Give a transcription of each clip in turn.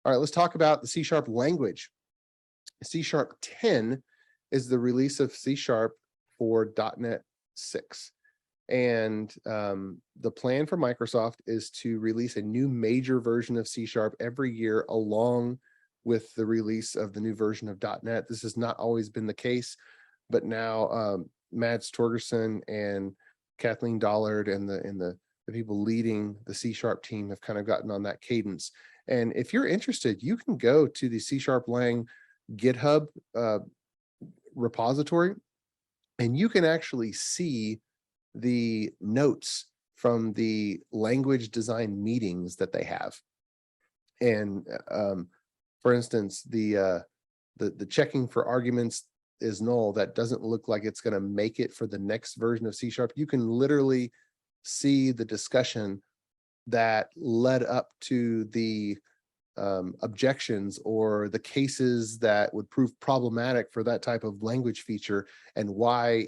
All right, let's talk about the C# language. C# 10 is the release of C# for .NET 6. And the plan for Microsoft is to release a new major version of C# every year along with the release of the new version of .NET. This has not always been the case, but now Mads Torgerson and Kathleen Dollard and the people leading the C# team have kind of gotten on that cadence. And if you're interested, you can go to the C# Lang GitHub repository, and you can actually see the notes from the language design meetings that they have. And for instance, the checking for arguments is null. That doesn't look like it's going to make it for the next version of C#. You can literally see the discussion that led up to the objections or the cases that would prove problematic for that type of language feature, and why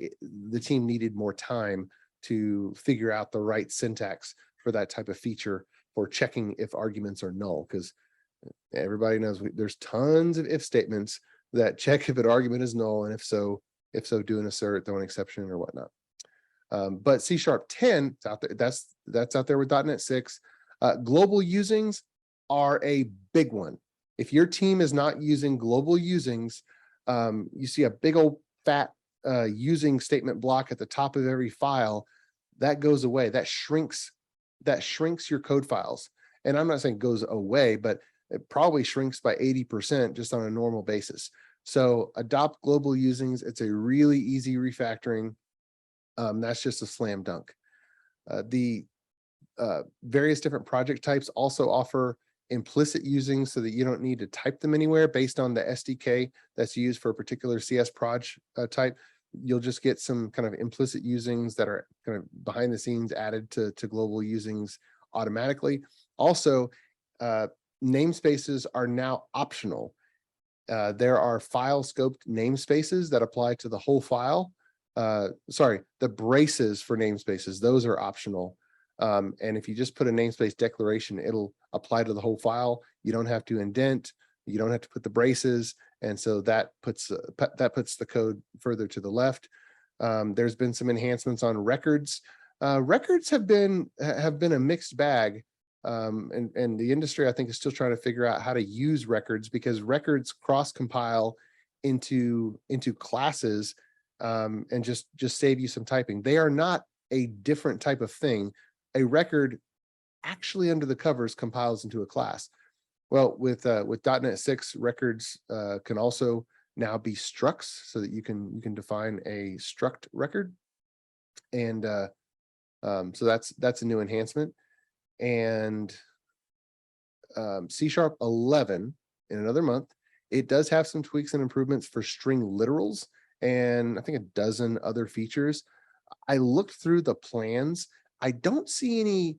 the team needed more time to figure out the right syntax for that type of feature for checking if arguments are null. Because everybody knows there's tons of if statements that check if an argument is null, and if so do an assert, throw an exception or whatnot. But C# 10, it's out there. That's out there with .NET 6. Global usings are a big one. If your team is not using global usings, you see a big old fat using statement block at the top of every file. That goes away. That shrinks your code files. And I'm not saying it goes away, but it probably shrinks by 80% just on a normal basis. So adopt global usings. It's a really easy refactoring. That's just a slam dunk. The various different project types also offer implicit usings so that you don't need to type them anywhere based on the SDK that's used for a particular CS proj type. You'll just get some kind of implicit usings that are kind of behind the scenes added to global usings automatically. Also, namespaces are now optional. There are file scoped namespaces that apply to the whole file. Sorry, the braces for namespaces, those are optional. And if you just put a namespace declaration, it'll apply to the whole file. You don't have to indent, you don't have to put the braces. And so that puts the code further to the left. There's been some enhancements on records. Records have been a mixed bag. And the industry, I think, is still trying to figure out how to use records, because records cross compile into classes and just save you some typing. They are not a different type of thing. A record actually under the covers compiles into a class. Well, with .NET 6, records can also now be structs, so that you can define a struct record. And so that's a new enhancement. And C# 11 in another month, it does have some tweaks and improvements for string literals, and I think a dozen other features. I looked through the plans. I don't see any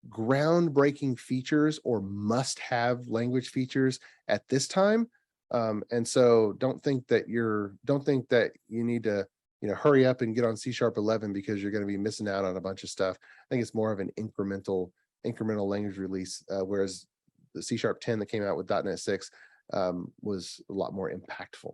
groundbreaking features or must-have language features at this time. And so don't think that you need to hurry up and get on C# 11 because you're going to be missing out on a bunch of stuff. I think it's more of an incremental language release, whereas the C# 10 that came out with .NET 6 was a lot more impactful.